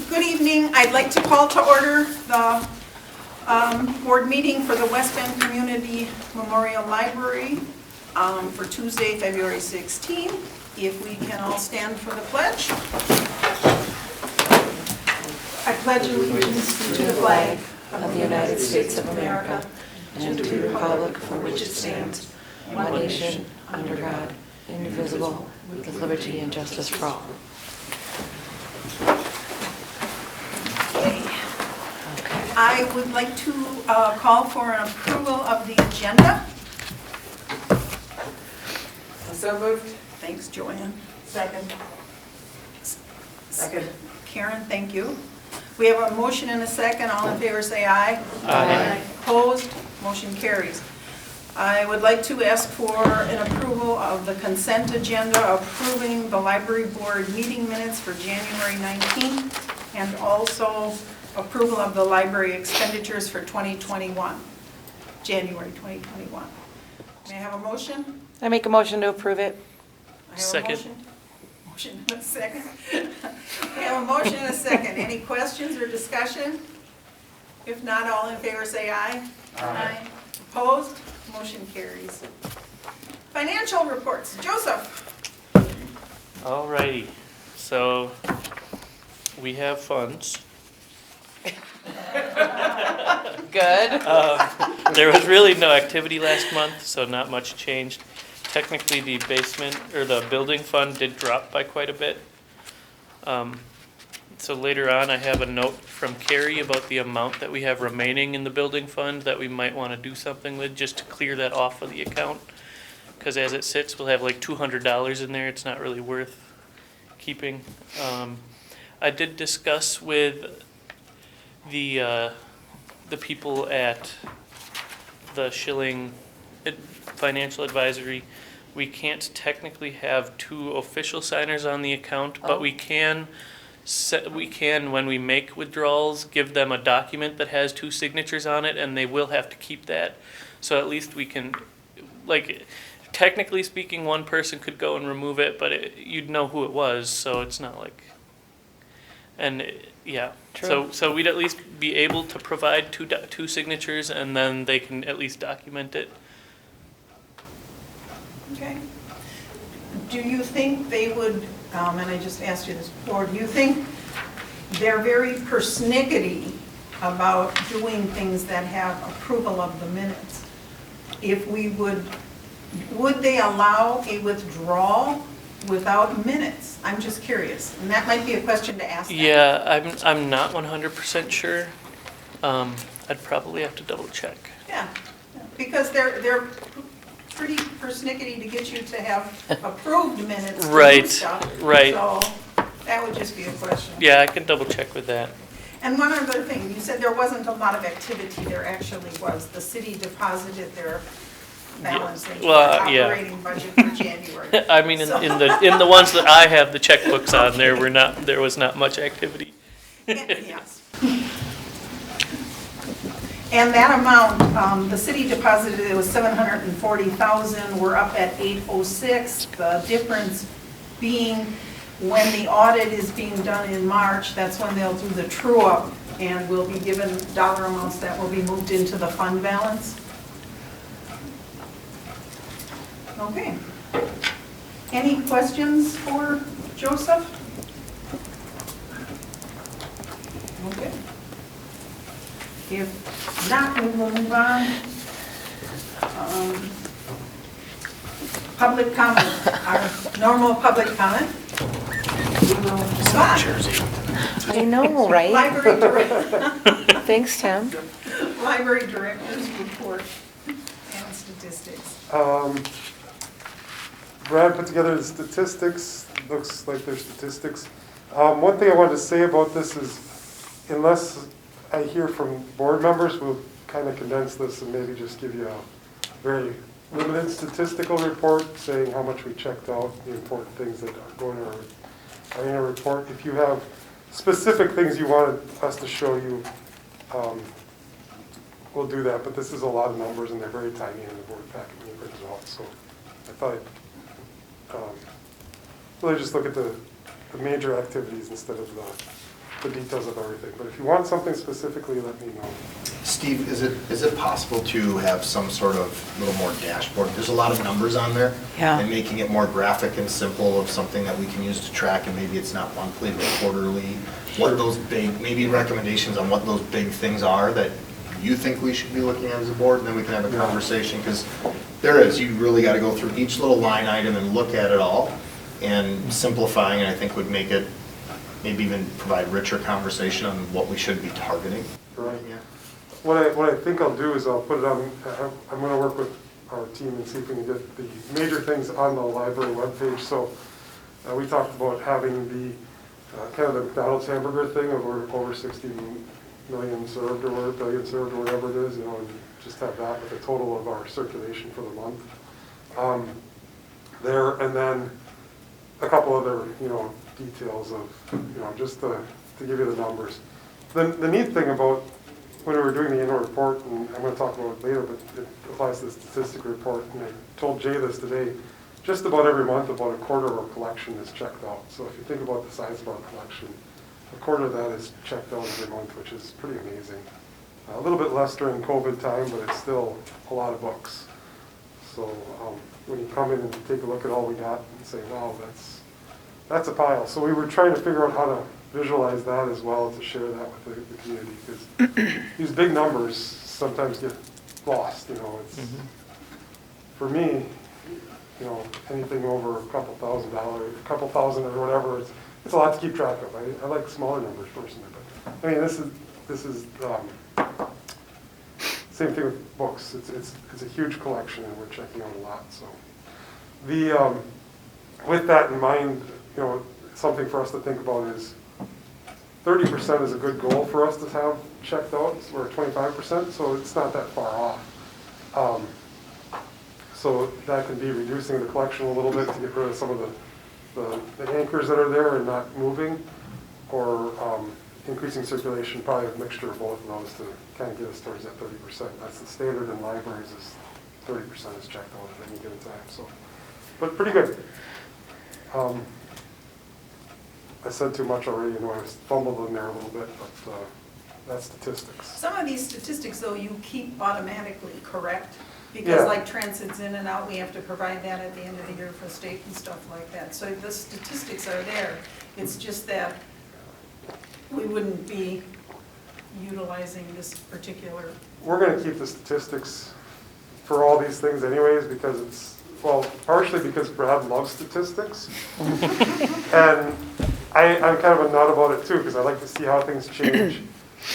Good evening. I'd like to call to order the board meeting for the West Bend Community Memorial Library for Tuesday, February 16. If we can all stand for the pledge. I pledge allegiance to the flag of the United States of America and to the republic for which it stands, one nation, under God, indivisible, with liberty and justice for all. I would like to call for an approval of the agenda. So moved. Thanks, Joanne. Second. Karen, thank you. We have a motion and a second. All in favor say aye. Aye. Opposed? Motion carries. I would like to ask for an approval of the consent agenda, approving the library board meeting minutes for January 19th, and also approval of the library expenditures for 2021, January 2021. May I have a motion? I make a motion to approve it. I have Second. a motion and a second. We have a motion and a second. Any questions or discussion? If not, all in favor say aye. Aye. Opposed? Motion carries. Financial reports. Joseph. Alrighty, so we have funds. Good. There was really no activity last month, so not much changed. Technically, the basement, or the building fund did drop by quite a bit. So later on, I have a note from Carrie about the amount that we have remaining in the building fund that we might want to do something with, just to clear that off of the account. Because as it sits, we'll have like $200 in there. It's not really worth keeping. I did discuss with the people at the Schilling Financial Advisory. We can't technically have two official signers on the account, but we can, when we make withdrawals, give them a document that has two signatures on it, and they will have to keep that. So at least we can, like, technically speaking, one person could go and remove it, but you'd know who it was, so it's not like. And yeah, True. so we'd at least be able to provide two signatures, and then they can at least document it. Okay. Do you think they would, and I just asked you this before, do you think they're very persnickety about doing things that have approval of the minutes? If we would they allow a withdrawal without minutes? I'm just curious, and that might be a question to ask them. Yeah, I'm not 100% sure. I'd probably have to double check. Yeah, because they're pretty persnickety to get you to have approved minutes to do Right, stuff. right. So that would just be a question. Yeah, I can double check with that. And one other thing, you said there wasn't a lot of activity. There actually was. The city deposited their balance in their operating budget for January. I mean, in the ones that I have the checkbooks on, there was not much activity. Yes. And that amount, the city deposited, it was $740,000. We're up at $806. The difference being when the audit is being done in March, that's when they'll do the true up, and we'll be given dollar amounts that will be moved into the fund balance. Okay. Any questions for Joseph? Okay. If not, we will move on. Public comment, our normal public comment. We will move on. I know, right? Library director, Thanks, Tim. library director's report and statistics. Brad put together the statistics. Looks like they're statistics. One thing I wanted to say about this is, unless I hear from board members, we'll kind of condense this and maybe just give you a very limited statistical report saying how much we checked out, the important things that are going to our annual report. If you have specific things you wanted us to show you, we'll do that. But this is a lot of numbers, and they're very tiny in the board packet when you print it out. So I thought I'd really just look at the major activities instead of the details of everything. But if you want something specifically, let me know. Steve, is it possible to have some sort of little more dashboard? There's a lot of numbers on there. Yeah. And making it more graphic and simple of something that we can use to track, and maybe it's not monthly, but quarterly. What those big, maybe recommendations on what those big things are that you think we should be looking at as a board, and then we can have a conversation, because there is, you really got to go through each little line item and look at it all, and simplifying it, I think, would make it, maybe even provide richer conversation on what we should be targeting. Right. Yeah. What I think I'll do is I'll put it on, I'm going to work with our team and see if we can get the major things on the library webpage. So we talked about having the kind of the McDonald's hamburger thing of over 60 million served or whatever, billion served or whatever it is, and just have that with the total of our circulation for the month. There, and then a couple other, details of, just to give you the numbers. The neat thing about when we were doing the annual report, and I'm going to talk about it later, but it applies to the statistic report, and I told Jay this today, just about every month, about a quarter of our collection is checked out. So if you think about the size of our collection, a quarter of that is checked out every month, which is pretty amazing. A little bit less during COVID time, but it's still a lot of books. So when you come in and take a look at all we got and say, wow, that's a pile. So we were trying to figure out how to visualize that as well, to share that with the community, because these big numbers sometimes get lost. It's for me, anything over a couple $1,000, a couple thousand or whatever, it's a lot to keep track of. I like smaller numbers personally, but I mean this is same thing with books. It's a huge collection, and we're checking out a lot. So with that in mind, something for us to think about is 30% is a good goal for us to have checked out. We're at 25%, so it's not that far off. So that can be reducing the collection a little bit to get rid of some of the anchors that are there and not moving, or increasing circulation, probably a mixture of both of those to kind of get us towards that 30%. That's the standard in libraries, is 30% is checked out at any given time. So, but pretty good. I said too much already, I was fumbled in there a little bit, but that's statistics. Some of these statistics, though, you keep automatically correct, because like transit's in and out, we have to provide that at the end of the year for state and stuff like that. So the statistics are there. It's just that we wouldn't be utilizing this particular. We're going to keep the statistics for all these things anyways, because it's, well, partially because Brad loves statistics. And I'm kind of a nut about it too, because I like to see how things change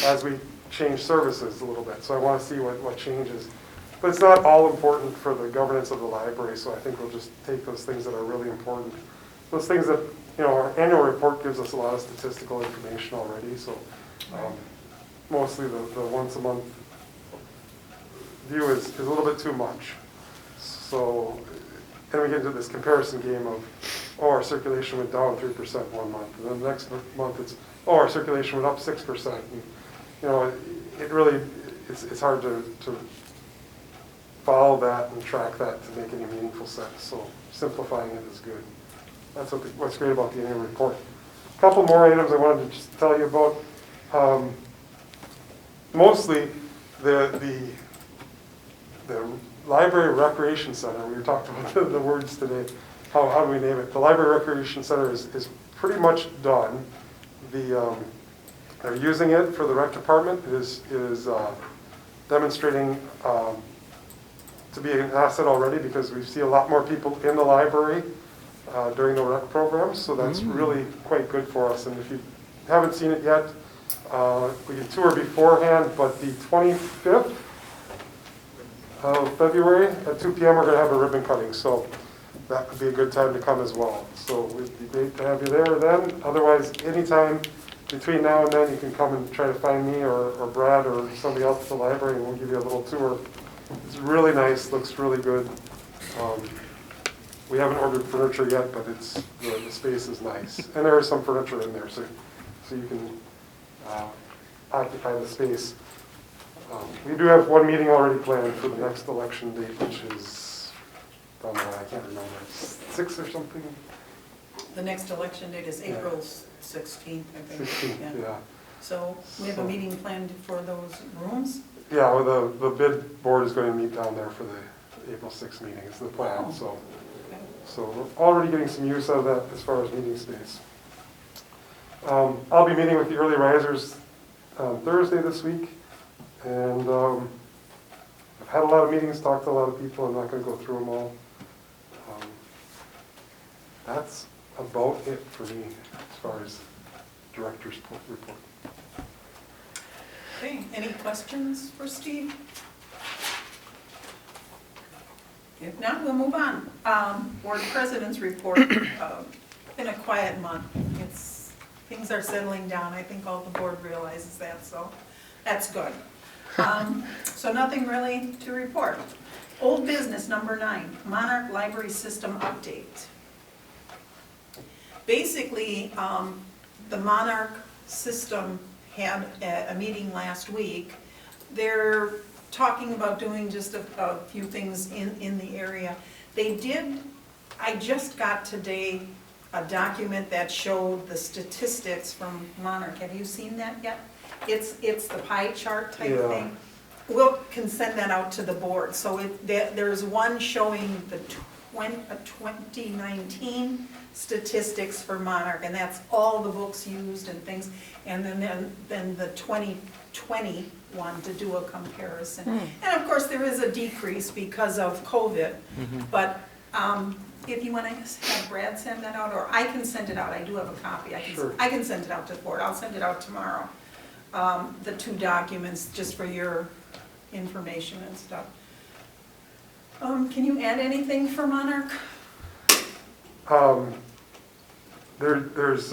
as we change services a little bit. So I want to see what changes. But it's not all important for the governance of the library, so I think we'll just take those things that are really important. Those things that, our annual report gives us a lot of statistical information already, so mostly the once a month view is a little bit too much. So then we get into this comparison game of, our circulation went down 3% one month, and then the next month it's, our circulation went up 6%. And, it really, it's hard to follow that and track that to make any meaningful sense. So simplifying it is good. That's what's great about the annual report. A couple more items I wanted to just tell you about. Mostly the Library Recreation Center. We were talking about the words today. How do we name it? The Library Recreation Center is pretty much done. They're using it for the rec department. It is demonstrating to be an asset already, because we see a lot more people in the library during the rec programs, so that's really quite good for us. And if you haven't seen it yet, we can tour beforehand, but the 25th of February at 2 p.m. we're going to have a ribbon cutting, so that would be a good time to come as well. So it would be great to have you there then. Otherwise, anytime between now and then, you can come and try to find me or Brad or somebody else at the library, and we'll give you a little tour. It's really nice, looks really good. We haven't ordered furniture yet, but the space is nice. And there is some furniture in there, so you can occupy the space. We do have one meeting already planned for the next election date, which is, I can't remember, 6 or something? The next election date is April 16th, I think. 16th, yeah. So we have a So- meeting planned for those rooms? Yeah, well, the bid board is going to meet down there for the April 6th meeting, is the plan, Oh. so. Okay. So we're already getting some use out of that as far as meeting space. I'll be meeting with the early risers on Thursday this week, and I've had a lot of meetings, talked to a lot of people, I'm not going to go through them all. That's about it for me as far as director's report. Okay, any questions for Steve? If not, we'll move on. Board President's report, been a quiet month. Things are settling down. I think all the board realizes that, so that's good. So nothing really to report. Old business number 9, Monarch Library System update. Basically, the Monarch system had a meeting last week. They're talking about doing just a few things in the area. I just got today a document that showed the statistics from Monarch. Have you seen that yet? It's the pie chart type Yeah. thing. Can send that out to the board. So there's one showing the 2019 statistics for Monarch, and that's all the books used and things, and then the 2020 one to do a comparison. And of course, there is a decrease because of COVID, but if you want to have Brad send that out, or I can send it out, I do have a copy, Sure. I can send it out to the board, I'll send it out tomorrow. The 2 documents, just for your information and stuff. Can you add anything for Monarch? There's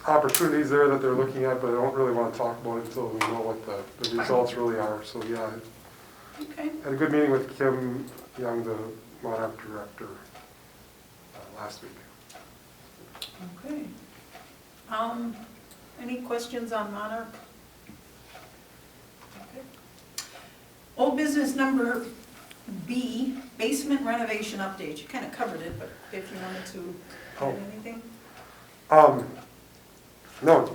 opportunities there that they're looking at, but I don't really want to talk about it until we know what the results really are. So yeah, Okay. I had a good meeting with Kim Young, the Monarch director, last week. Okay. Any questions on Monarch? Okay. Old business number B, basement renovation update. You kind of covered it, but if you wanted to add anything? No,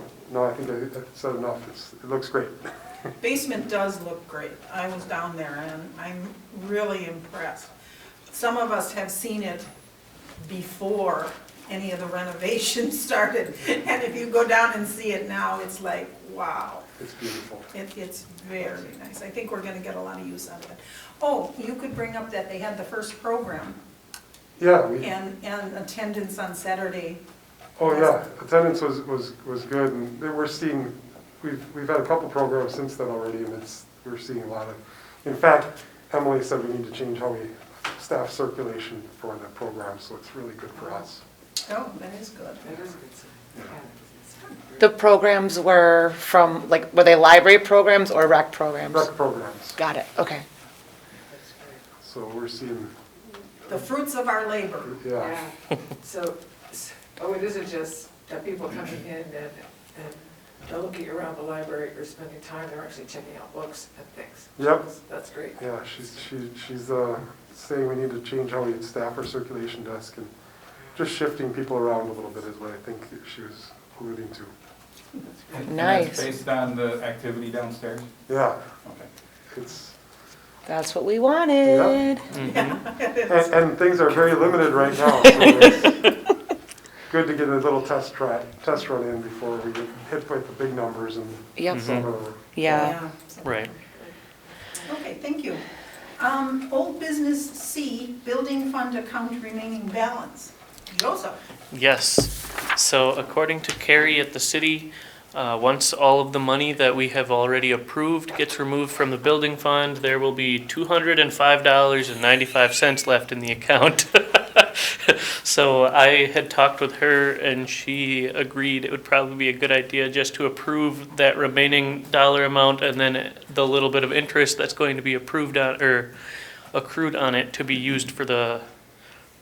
I think I said enough. It looks great. Basement does look great. I was down there and I'm really impressed. Some of us have seen it before any of the renovations started. And if you go down and see it now, it's like, wow. It's beautiful. It's very nice. I think we're gonna get a lot of use out of it. Oh, you could bring up that they had the first program Yeah, and attendance on Saturday. attendance was good, and we're seeing, we've had a couple programs since then already, and we're seeing a lot of, in fact, Emily said we need to change how we staff circulation for the program, so it's really good for us. Oh, that is good. That is a good sign. Yeah. The programs were from, like, were they library programs or rec programs? Rec programs, Got it, okay. That's great. so we're seeing, The fruits of our labor. yeah. So, it isn't just that people coming in and they're looking around the library or spending time, they're actually checking out books and things. Yep. That's great. Yeah, she's saying we need to change how we staff our circulation desk, and just shifting people around a little bit is what I think she was alluding to. And Nice. that's based on the activity downstairs? Yeah, Okay. That's what we wanted. and things are very limited right now, so it's good to get a little test run in before we get hit with the big numbers and Yep. some of the. Yeah. Right. Okay, thank you. Old business C, building fund account remaining balance. Joseph? Yes. So according to Carrie at the city, once all of the money that we have already approved gets removed from the building fund, there will be $205.95 left in the account. So I had talked with her and she agreed it would probably be a good idea just to approve that remaining dollar amount, and then the little bit of interest that's going to be approved on, or accrued on it, to be used for the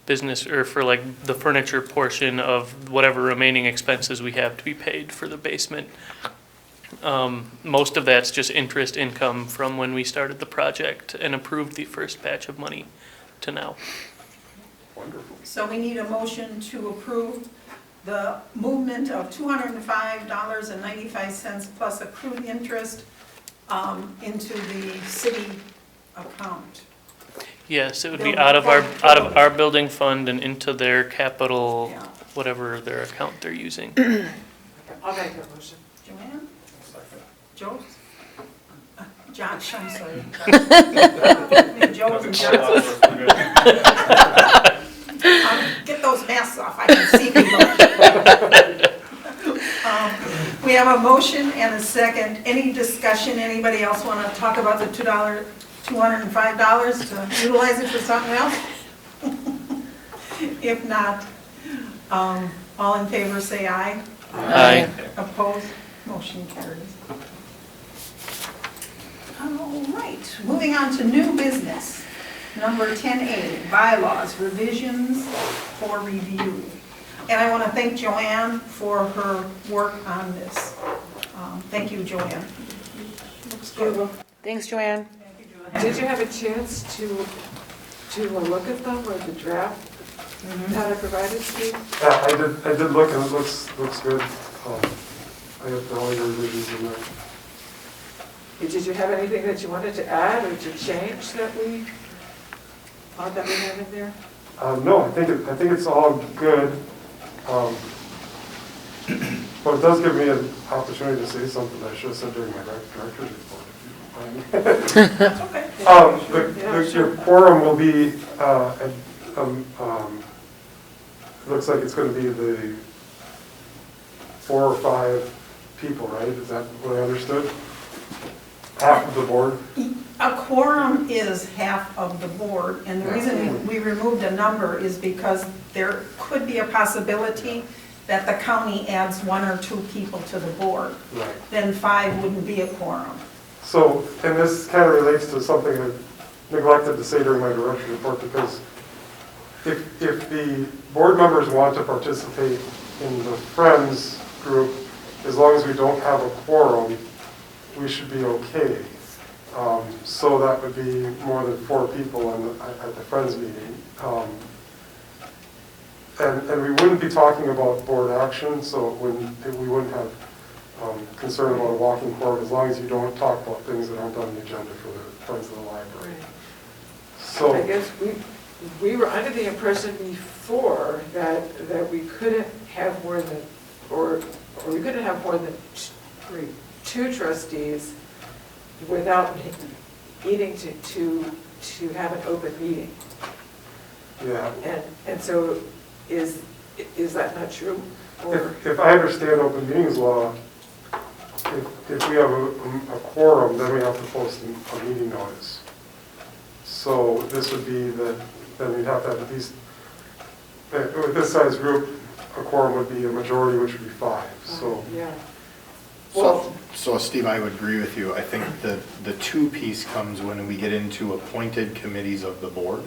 business, or for like the furniture portion of whatever remaining expenses we have to be paid for the basement. Most of that's just interest income from when we started the project and approved the first batch of money to now. Wonderful. So we need a motion to approve the movement of $205.95 plus accrued interest into the city account. Yes, it would be out of our building fund and into their capital, Yeah. whatever their account they're using. I'll make that motion. Joanne? Joe? Josh, I'm sorry. Joe's and John's. Get those masks off, I can see people. We have a motion and a second. Any discussion, anybody else want to talk about the $205 to utilize it for something else? If not, all in favor say aye. Aye. Opposed? Motion carries. All right, moving on to new business. Number 10A, bylaws, revisions for review. And I want to thank Joanne for her work on this. Thank you, Joanne. Looks good. Thanks, Joanne. Did you have a chance to look at them or the draft that I provided, Steve? Yeah, I did look and it looks good. I have all your revisions in there. Did you have anything that you wanted to add or to change that we have in there? No, I think it's all good. But it does give me an opportunity to say something I should have said during my director's report, if you don't mind. That's okay. Your quorum will be, looks like it's going to be the 4 or 5 people, right? Is that what I understood? Half of the board? A quorum is half of the board, and the reason we removed a number is because there could be a possibility that the county adds 1 or 2 people to the board. Right. Then 5 wouldn't be a quorum. So, and this kind of relates to something I neglected to say during my director's report, because if the board members want to participate in the Friends group, as long as we don't have a quorum, we should be okay. So that would be more than 4 people at the Friends meeting. And we wouldn't be talking about board action, so we wouldn't have concern about a walking quorum, as long as you don't talk about things that aren't on the agenda for the Friends of the Library. So I guess we were under the impression before that we couldn't have more than, or we couldn't have more than 2 trustees without needing to have an open meeting. yeah, And so is that not true? Or if I understand open meetings law, if we have a quorum, then we have to post a meeting notice. So this would be that, then we'd have to have at least, with this size group, a quorum would be a majority, which would be 5, so. yeah. Well, So Steve, I would agree with you. I think the 2 piece comes when we get into appointed committees of the board.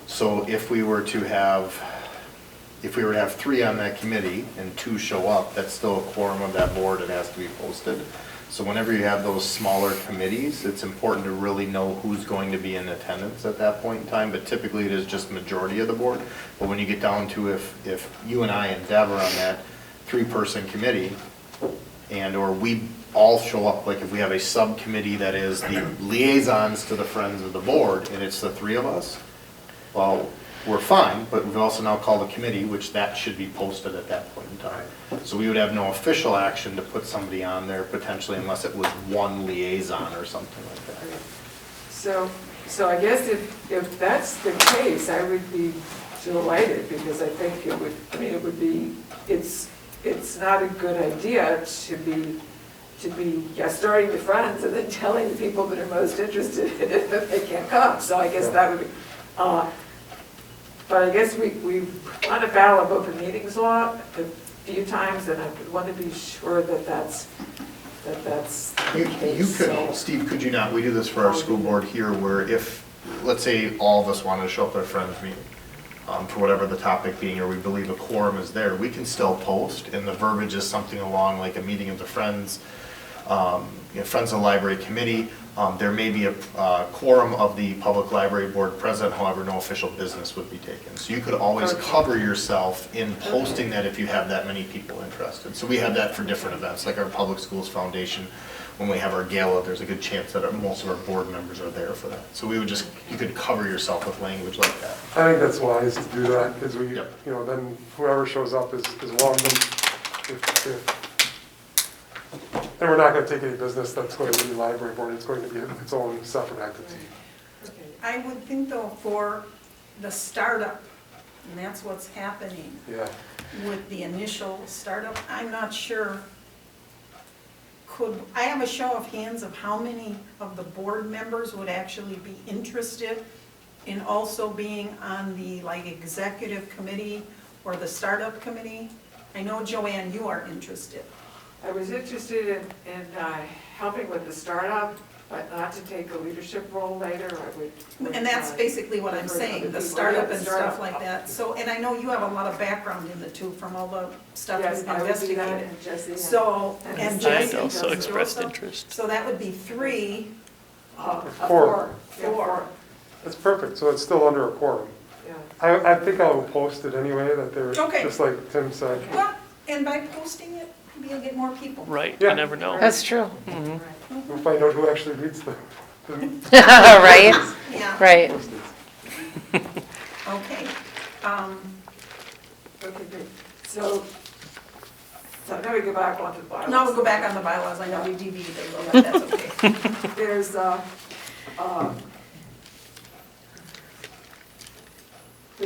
So if we were to have 3 on that committee and 2 show up, that's still a quorum of that board. It has to be posted. So whenever you have those smaller committees, it's important to really know who's going to be in attendance at that point in time. But typically it is just majority of the board. But when you get down to if you and I and Deb are on that 3-person committee, and or we all show up, like if we have a subcommittee that is the liaisons to the Friends of the board, and it's the 3 of us, well, we're fine, but we've also now called a committee, which that should be posted at that point in time. So we would have no official action to put somebody on there potentially unless it was 1 liaison or something like that. so I guess if that's the case, I would be delighted, because I think it would be, it's not a good idea to be starting the Friends and then telling the people that are most interested in it that they can't come. So I guess that would be, but I guess we run afoul of open meetings law a few times, and I want to be sure that that's the case. Steve, could you not, we do this for our school board here, where if, let's say all of us wanted to show up at a Friends meeting, for whatever the topic being, or we believe a quorum is there, we can still post, and the verbiage is something along like a meeting of the Friends Friends of the Library Committee. There may be a quorum of the Public Library Board President, however, no official business would be taken. So you could always cover yourself in posting that if you have that many people interested. So we have that for different events, like our Public Schools Foundation. When we have our gala, there's a good chance that most of our board members are there for that. So we would just, you could cover yourself with language like that. I think that's wise to do that, because we, Yep. then whoever shows up is welcome. And we're not gonna take any business that's going to be library board, it's going to be its own separate entity. Okay. I would think though for the startup, and that's what's happening Yeah, with the initial startup, I'm not sure. I have a show of hands of how many of the board members would actually be interested in also being on the executive committee or the startup committee? I know, Joanne, you are interested. I was interested in helping with the startup, but not to take a leadership role later. I would. And that's basically what I'm refer to saying, other the people. startup Yeah, and the stuff startup. like that. So, and I know you have a lot of background in the two from all the stuff Yes, you've I would do that, investigated. and Jesse. So, and and I'd Jesse. also does expressed also. interest. So that would be 3. Four. Yeah, four. that's perfect, so it's still under a quorum. Yeah. I think I'll post it anyway, that they're, Okay. just like Tim said. Well, and by posting it, maybe you'll get more people. Right, Yeah. you never know. That's true. Mhm. We'll find out who actually reads the Right, Yeah. right. postage. Okay. Okay, great. So now we go back onto the bylaws. Now we'll go back on the bylaws. I know we deviated a little, but that's okay. There's, the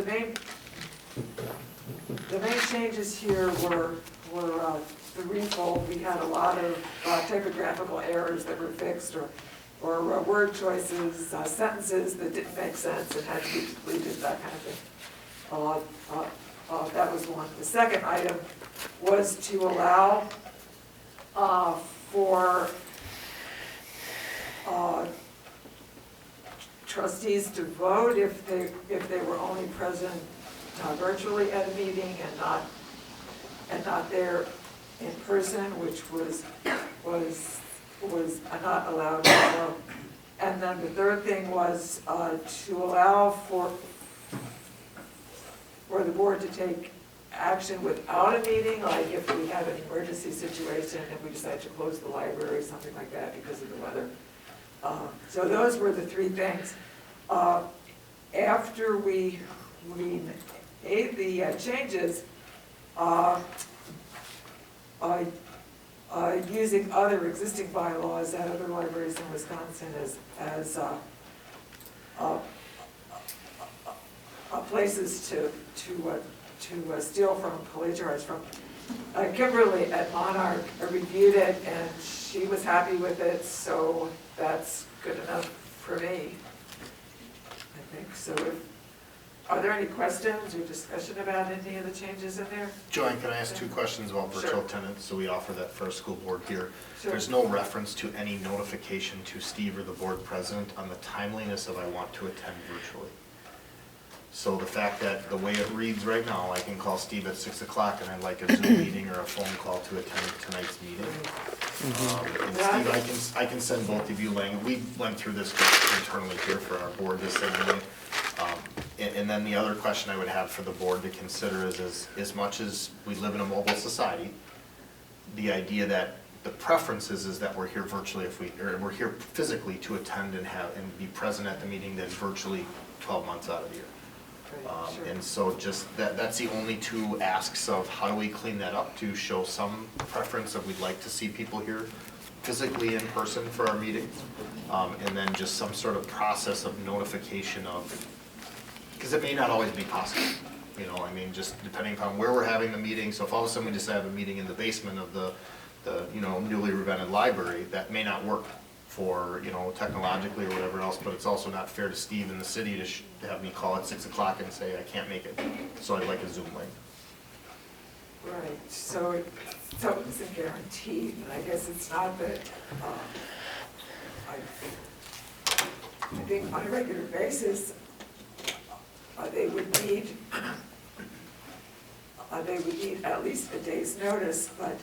main changes here were threefold. We had a lot of typographical errors that were fixed, or word choices, sentences that didn't make sense and had to be deleted, that kind of thing. That was one. The second item was to allow for trustees to vote if they were only present virtually at a meeting and not there in person, which was not allowed. And then the third thing was to allow for the board to take action without a meeting, like if we have an emergency situation and we decide to close the library or something like that because of the weather. So those were the three things. After we made the changes, using other existing bylaws at other libraries in Wisconsin as places to steal from, plagiarize from. Kimberly at Monarch reviewed it and she was happy with it, so that's good enough for me, I think. So are there any questions or discussion about any of the changes in there? Joanne, can I ask 2 questions about virtual Sure. attendance? So we offer that for a school board here. Sure. There's no reference to any notification to Steve or the board president on the timeliness of I want to attend virtually. So the fact that the way it reads right now, I can call Steve at 6 o'clock and I'd like a Zoom meeting or a phone call to attend tonight's meeting. And Steve, I can send both of you language. We went through this internally here for our board this evening. And then the other question I would have for the board to consider is as much as we live in a mobile society, the idea that the preference is that we're here virtually or we're here physically to attend and be present at the meeting than virtually 12 months out of the year. Sure. And so just that's the only 2 asks of how do we clean that up to show some preference that we'd like to see people here physically in person for our meetings. And then just some sort of process of notification of, because it may not always be possible. I mean, just depending upon where we're having the meeting. So if all of a sudden we just have a meeting in the basement of the newly revented library, that may not work for, technologically or whatever else, but it's also not fair to Steve in the city to have me call at 6 o'clock and say, I can't make it, so I'd like a Zoom link. Right, so it isn't guaranteed, and I guess it's not that, I think on a regular basis, they would need at least a day's notice, but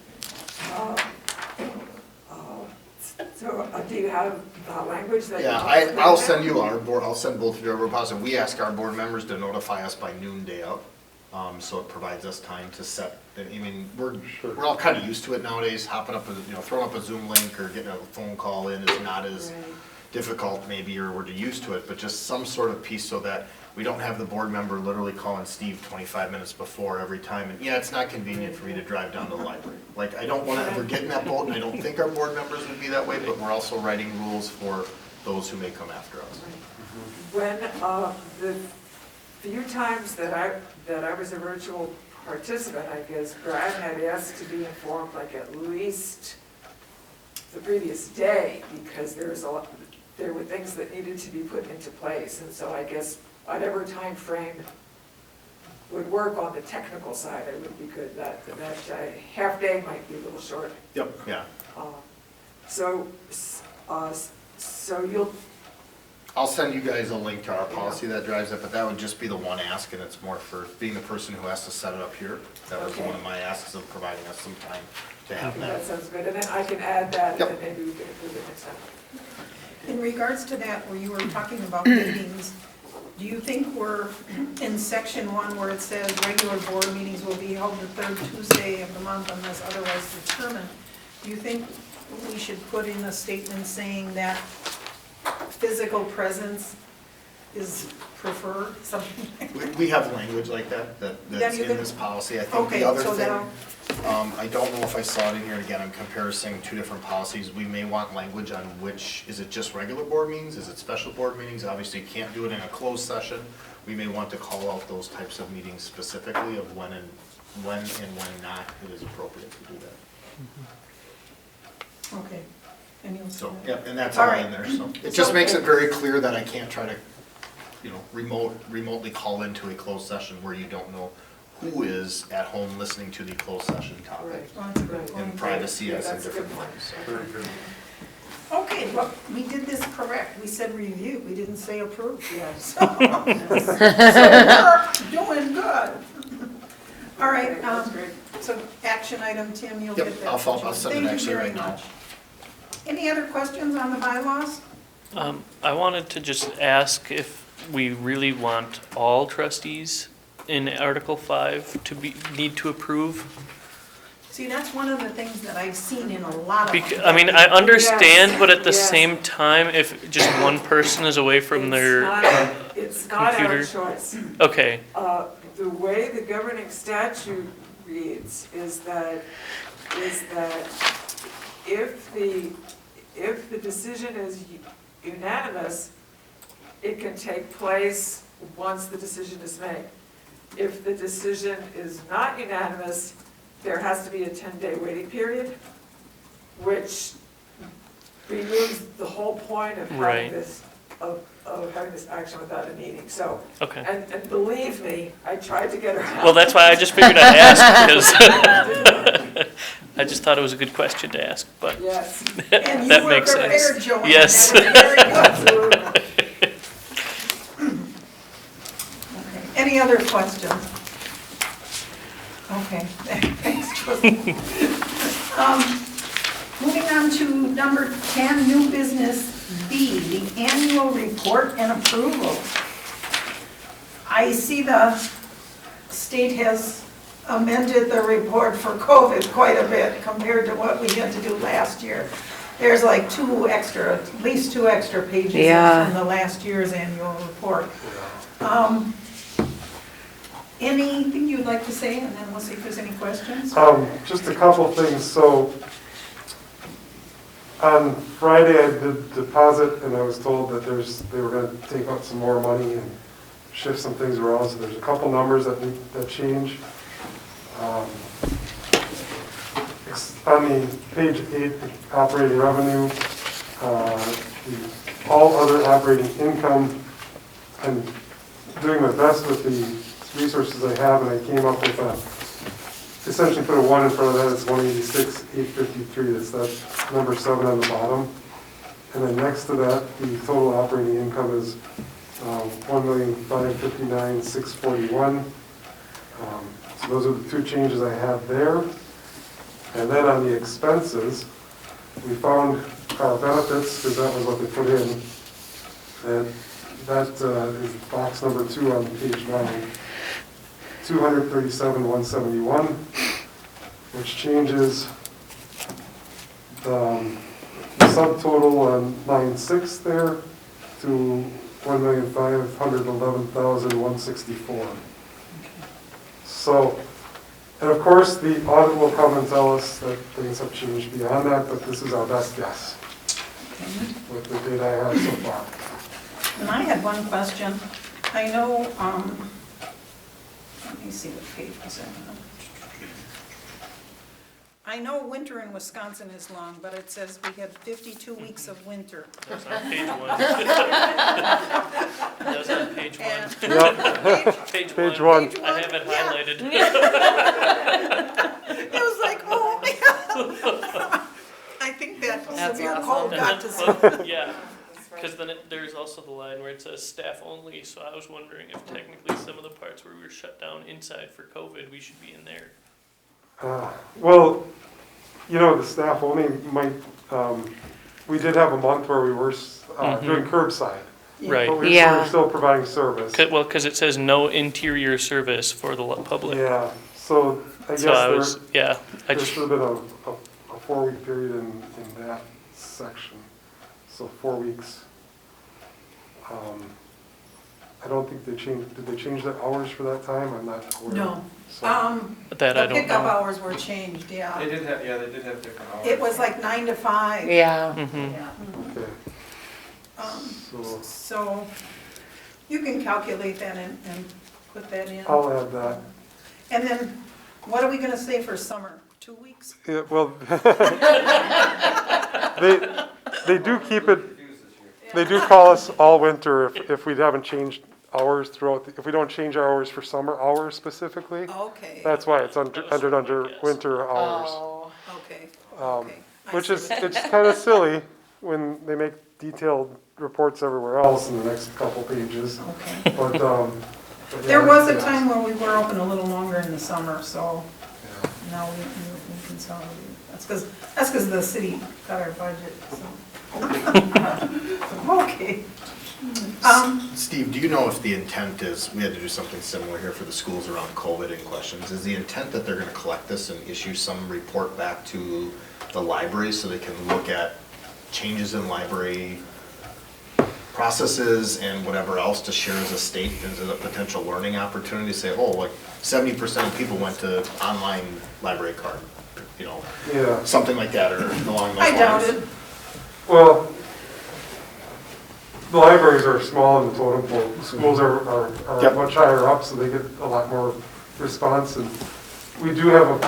So do you have language that? Yeah, I'll send you our board, I'll send both of you our repository. We ask our board members to notify us by noon day up. So it provides us time to set, I mean, we're all kind of used to it nowadays, hopping up, throwing up a Zoom link or getting a phone call in is not as difficult maybe, or we're used to it, but just some sort of piece so that we don't have the board member literally calling Steve 25 minutes before every time. And yeah, it's not convenient for me to drive down to the library. Like, I don't want to ever get in that boat, and I don't think our board members would be that way, but we're also writing rules for those who may come after us. When, the few times that I was a virtual participant, I guess, Brad had asked to be informed like at least the previous day, because there were things that needed to be put into place, and so I guess whatever time frame would work on the technical side, it would be good. That half day might be a little short. Yep. Yeah. So you'll. I'll send you guys a link to our policy that drives it, but that would just be the one ask, and it's more for being the person who has to set it up here. That was one of my asks of providing us some time to have that. That sounds good, and then I can add that, Yep. and then maybe we can approve it next time. In regards to that, where you were talking about meetings, do you think we're in section 1 where it says regular board meetings will be held the third Tuesday of the month unless otherwise determined? Do you think we should put in a statement saying that physical presence is preferred, something like that? We have language like that's in this policy. I think Okay, the other so thing, that'll- I don't know if I saw it in here, again, I'm comparing two different policies. We may want language on which, is it just regular board meetings? Is it special board meetings? Obviously, you can't do it in a closed session. We may want to call out those types of meetings specifically of when and when not it is appropriate to do that. Okay. And you'll So, say that. yep, and that's All all right. in there, so. It just makes it very clear that I can't try to, remotely call into a closed session where you don't know who is at home listening to the closed session topic. Right. Well, that's a good point. And privacy Yeah, has some that's a different good point. things. Very good. Okay, well, we did this correct. We said review, we didn't say approve. Yes. So we're doing good. All right, That's great. so action item, Tim, you'll Yep, get that. I'll send it Thank you actually very right now. much. Any other questions on the bylaws? I wanted to just ask if we really want all trustees in Article 5 to need to approve? See, that's one of the things that I've seen in a lot of. I mean, I understand, Yes, but at the yes. same time, if just one person is away from It's not our computer. choice. Okay, The way the governing statute reads is that if the decision is unanimous, it can take place once the decision is made. If the decision is not unanimous, there has to be a 10-day waiting period, which removes the whole point of Right. having this, of having this action without a meeting. So, okay. and believe me, I tried to get her out. Well, that's why I just figured I'd ask, because I just thought it was a good question to ask, but Yes. And you that were makes prepared, sense. Joanne. Yes. That was very good. Absolutely. Okay. Any other questions? Okay, thanks, Josie. Moving on to number 10, new business B, the annual report and approval. I see the state has amended the report for COVID quite a bit compared to what we had to do last year. There's like at least two extra pages Yeah. from the last year's annual report. Anything you'd like to say, and then we'll see if there's any questions? Just a couple things. So on Friday, I did deposit, and I was told that they were going to take out some more money and shift some things around. So there's a couple numbers that change. On the page 8, the operating revenue, all other operating income, I'm doing my best with the resources I have, and I came up with essentially put a 1 in front of that. It's 186,853. That's that number 7 on the bottom. And then next to that, the total operating income is 1,559,641. So those are the two changes I have there. And then on the expenses, we found benefits, because that was what they put in. And that is box number 2 on page 9, 237,171, which changes the subtotal on line 6 there to 1,511,164. So, and of course, the audit will come and tell us that things have changed beyond that, but this is our best guess with the data I have so far. And I had one question. I know, let me see what page was that on. I know winter in Wisconsin is long, but it says we had 52 weeks of winter. That's on page 1. That was on page 1. And Page Page 1. one. I have it highlighted. it was like, oh, I think that That's severe awesome. cold got to some. Yeah, because then there's also the line where it says staff only, so I was wondering if technically some of the parts where we were shut down inside for COVID, we should be in there. Well, you know, the staff only might, we did have a month where we were doing curbside. Right. But we Yeah. were still providing service. Well, because it says no interior service for the public. Yeah, so I guess So I was, there I just, should have been a 4-week period in that section. So 4 weeks. I don't think they changed, did they change the hours for that time? I'm not aware. No. So- that I The don't pickup know. hours were changed, They yeah. did have, yeah, they did have different hours. It was like 9 to 5. Yeah. Mhm. Yeah. Okay, so So you can calculate that and put that in. I'll add that. And then, what are we gonna say for summer? 2 weeks? Yeah, well, they do keep it, they do call us all winter if we haven't changed hours throughout, if we don't change hours for summer hours specifically. Okay, That's why it's under winter hours. Oh. okay, Um, okay. I Which see. is, it's kind of silly when they make detailed reports everywhere else in the next couple pages. Okay. But, but yeah, There was a yeah. time where we were open a little longer in the summer, so Yeah. now we consolidate. That's because the city got our budget, so. Okay. Steve, do you know if the intent is, we had to do something similar here for the schools around COVID and questions, is the intent that they're gonna collect this and issue some report back to the library so they can look at changes in library processes and whatever else to share as a state as a potential learning opportunity, say, oh, like 70% of people went to online library card, you know, Yeah, something like that or along those lines? I doubt it. well, the libraries are small in the totem pole. The schools are Yep. much higher up, so they get a lot more response. And we do have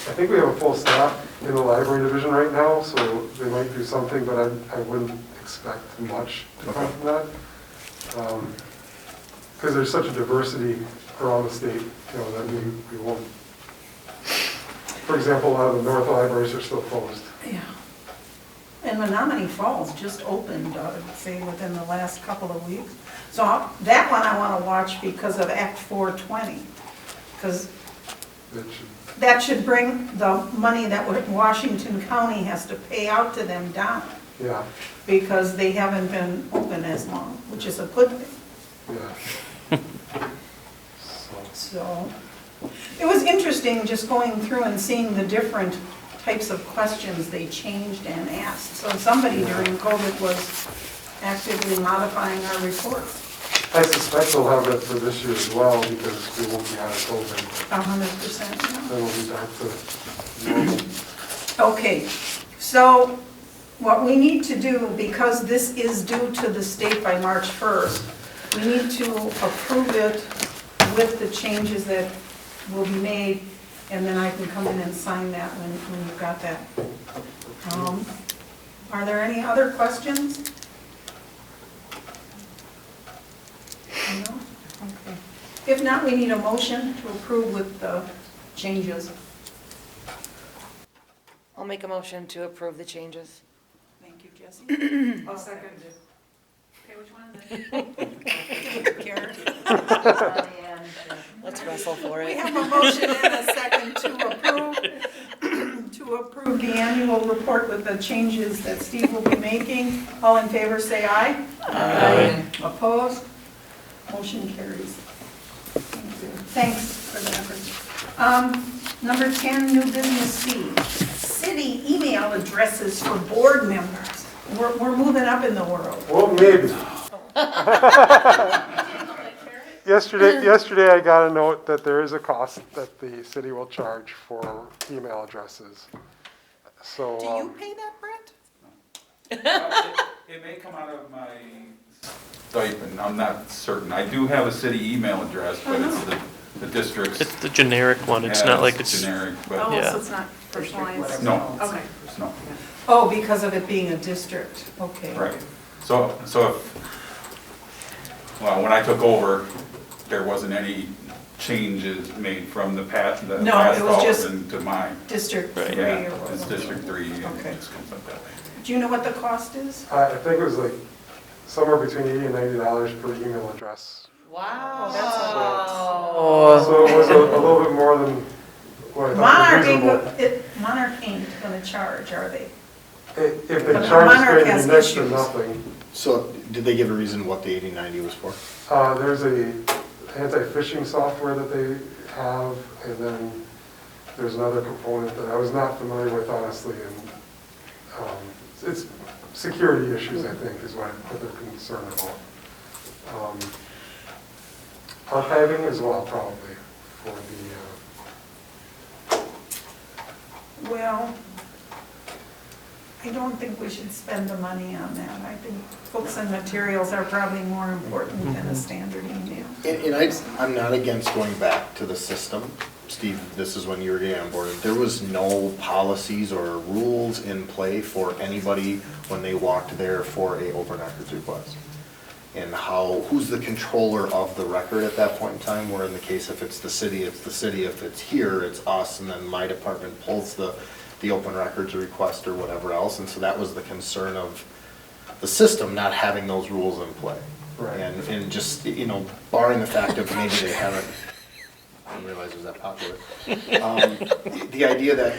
I think we have a full staff in the library division right now, so they might do something, but I wouldn't expect much to come from that. Because there's such a diversity around the state, you know, that we won't. For example, a lot of the north libraries are still closed. Yeah. And Menominee Falls just opened, I'd say, within the last couple of weeks. So that one I want to watch because of Act 420. Because that should bring the money that Washington County has to pay out to them down. Yeah, Because they haven't been open as long, which is a good thing. yeah. So, it was interesting just going through and seeing the different types of questions they changed and asked. So somebody during COVID was actively modifying our reports. I suspect they'll have that for this year as well, because we won't be out of COVID. 100%. Then we'll be back to normal. Okay, so what we need to do, because this is due to the state by March 1st, we need to approve it with the changes that will be made, and then I can come in and sign that when you've got that. Are there any other questions? No? Okay. If not, we need a motion to approve with the changes. I'll make a motion to approve the changes. Thank you, Jesse. I'll second it. Okay, which one is it? Karen. Let's wrestle for We it. have a motion and a second to approve to approve the annual report with the changes that Steve will be making. All in favor, say aye. Aye. Opposed? Motion carries. Thank you. Thanks for the effort. Number 10, new business C, city email addresses for board members. We're moving up in the world. Well, maybe. Yesterday I got a note that there is a cost that the city will charge for email addresses. So, Do you pay that, Brent? It may come out of my stipend, I'm not certain. I do have a city email address, but it's the district's. It's the generic one, it's not like it's, Generic, Oh, but, Yeah. so it's not personalized? no, Okay. no, Oh, because of it being a district, okay. right. So well, when I took over, there wasn't any changes made from the past No, it was just Alderman to mine. District Right. 3 Yeah, or it's whatever. District 3, and Okay. it just comes up that way. Do you know what the cost is? I think it was like somewhere between $80 and $90 per email address. Oh, that's a oh, So it was a little bit more than what I thought was reasonable. Monarch ain't gonna charge, are they? If they But charge, Monarch it's going has to be next to issues. nothing. So did they give a reason what the 8090 was for? There's a anti-phishing software that they have, and then there's another component that I was not familiar with, honestly, and it's security issues, I think, is what they're concerned about. Archiving as well, probably, for the, Well, I don't think we should spend the money on that. I think books and materials are probably more important than a standard email. And I'm not against going back to the system. Steve, this is when you were getting on board. There was no policies or rules in play for anybody when they walked there for a open records request. And who's the controller of the record at that point in time, where in the case if it's the city, it's the city, if it's here, it's us, and then my department pulls the open records request or whatever else. And so that was the concern of the system not having those rules in play. Right. And just, barring the fact of maybe they haven't, I didn't realize it was that popular. The idea that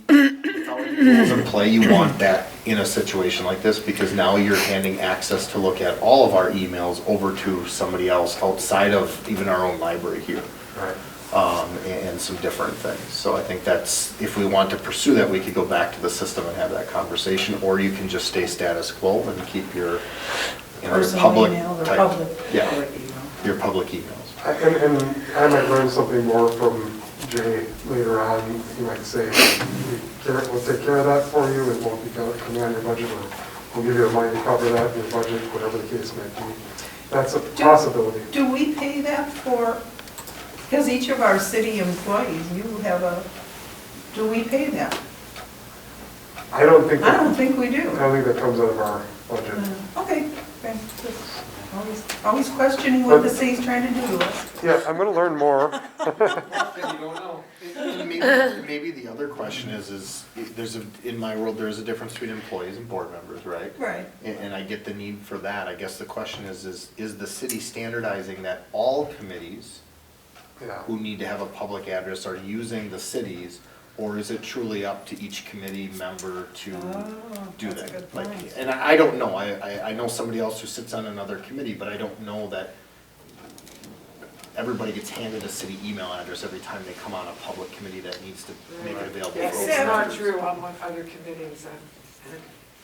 without any rules in play, you want that in a situation like this, because now you're handing access to look at all of our emails over to somebody else outside of even our own library here. right. And some different things. So I think that's, if we want to pursue that, we could go back to the system and have that conversation, or you can just stay status quo and keep your, your Personal public email or type. public. Yeah, your public emails. And I might learn something more from Jay later on. He might say, we'll take care of that for you, it won't be coming on your budget, or we'll give you the money to cover that in your budget, whatever the case might be. That's a possibility. Do we pay that for, because each of our city employees, do we pay that? I don't think I don't think we do. that comes out of our budget. Okay, okay. Just always questioning what the city's trying to do. Yeah, I'm gonna learn more. And maybe the other question is in my world, there is a difference between employees and board members, right? Right. And I get the need for that. I guess the question is the city standardizing that all committees Yeah. who need to have a public address are using the cities, or is it truly up to each committee member to do that's a that? good Like, point. and I don't know, I know somebody else who sits on another committee, but I don't know that everybody gets handed a city email address every time they come on a public committee that needs to make it available for It's open not records. true on other committees,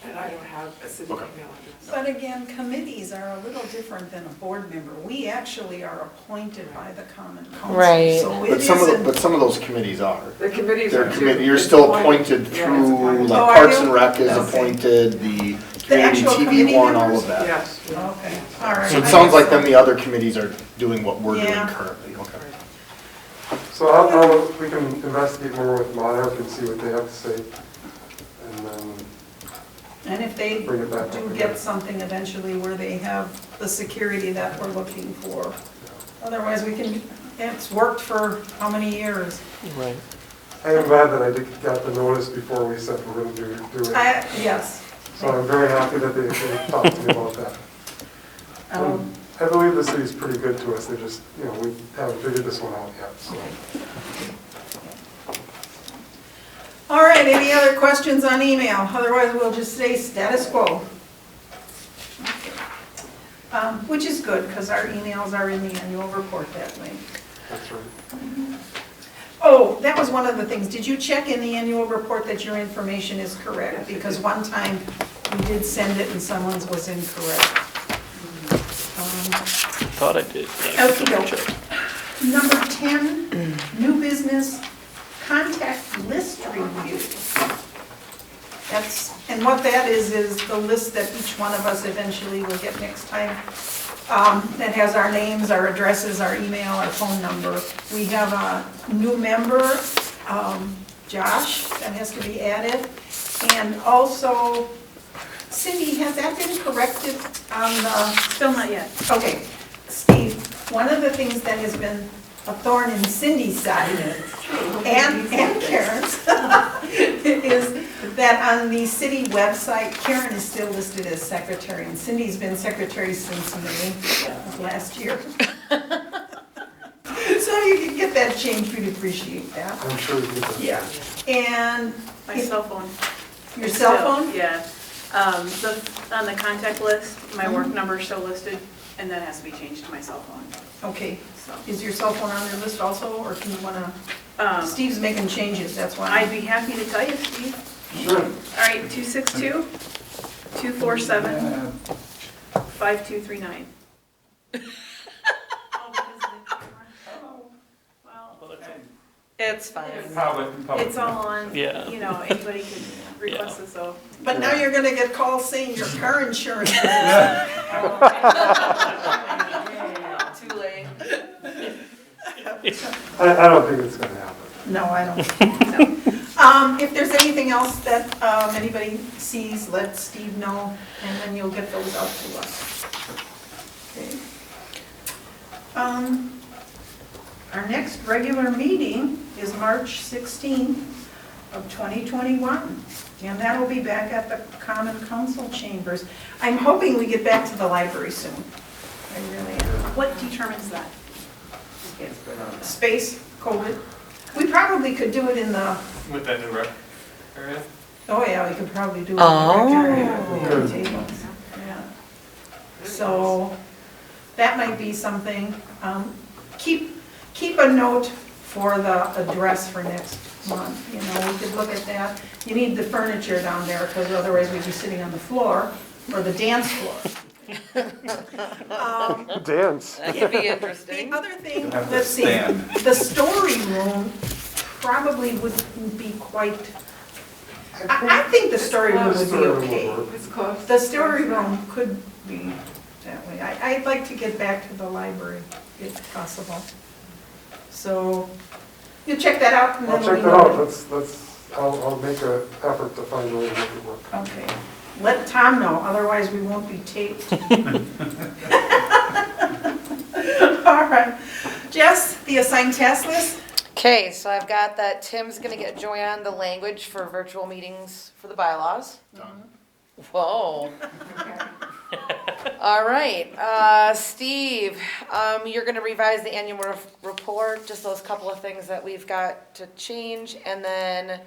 and I don't have a city Okay. email address. But again, committees are a little different than a board member. We actually are appointed by the common council. Right. So it But some of isn't, those committees are. The committees They're are too. committee, you're It's still appointed. appointed Yeah, it's through, appointed. like Oh, are Parks you? and Rec is Okay. appointed, the community actual TV committee one, all members? of that. Yes. okay, all right. So it I sounds like guess then the other committees are doing what we're doing Yeah. currently, okay. So we can investigate more with Monarch and see what they have to say. And then, And if they Bring it back do up get again. something eventually where they have the security that we're looking for. Otherwise, it's worked for how many years? right. I am glad that I got the notice before we said we're gonna do it. Yes. So I'm very happy that they talked to me about that. Um, I believe the city's pretty good to us, they just, we haven't figured this one out yet, so. All right, any other questions on email? Otherwise, we'll just say status quo. Which is good, because our emails are in the annual report that way. That's right. Oh, that was one of the things. Did you check in the annual report that your information is correct? Because one time we did send it and someone's was incorrect. Thought I did. Yeah. Okey-doke. Number 10, new business contact list review. And what that is the list that each one of us eventually will get next time. That has our names, our addresses, our email, our phone number. We have a new member, Josh, that has to be added. And also, Cindy, has that been corrected on the? Still not yet. Okay, Steve, one of the things that has been a thorn in Cindy's side and Karen's is that on the city website, Karen is still listed as secretary, and Cindy's been secretary since May of last year. So you can get that changed, we'd appreciate that. I'm sure you can. Yeah. And My cell phone. your cell Still, phone? Yeah. On the contact list, my work number is still listed, and that has to be changed to my cell phone, Okay. so. Is your cell phone on your list also, or can you wanna, Um, Steve's making changes, that's why. I'd be happy to tell you, Steve. Sure. All right, 262-247-5239. It's fine. It's all on, Yeah. you know, anybody can request it, so. But now you're gonna get calls saying your car insurance. Too late. I don't think it's gonna happen. No, I don't think so. If there's anything else that anybody sees, let Steve know, and then you'll get those out to us. Okay. Our next regular meeting is March 16th of 2021, and that'll be back at the Common Council Chambers. I'm hoping we get back to the library soon. I really am. What determines that? Space, COVID. We probably could do it in the, With that new rec area? oh yeah, we could probably do it in the rec area. We have Good. tables. Yeah. So that might be something. Keep a note for the address for next month. You know, we could look at that. You need the furniture down there, because otherwise we'd be sitting on the floor or the dance floor. Dance. That could be The interesting. other thing, You'll have to let's see, stand. the story room probably wouldn't be quite, I think the story room would be okay. It's close. The story room could be that way. I'd like to get back to the library if possible. So you check that out and I'll then check we that know. out. I'll make an effort to find a way to make it work. Okay. Let Tom know, otherwise we won't be taped. All right. Jess, the assigned task list? Okay, so I've got that Tim's gonna get Joanne the language for virtual meetings for the bylaws. Whoa. All right, Steve, you're gonna revise the annual report, just those couple of things that we've got to change, and then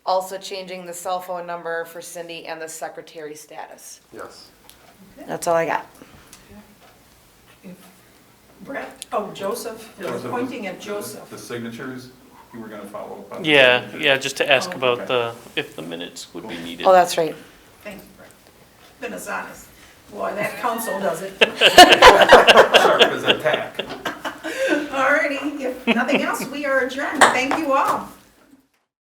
also changing the cell phone number for Cindy and the secretary status. Yes. That's all I got. Brett? Oh, Joseph. You're Joseph. pointing at Joseph. The signatures, you were gonna follow up on? Yeah, just to ask Oh, about if the minutes would be needed. Oh, that's right. Thanks, Brett. Goodness honest. Boy, that council does it. Sharp as a tack. All righty, if nothing else, we are adjourned. Thank you all.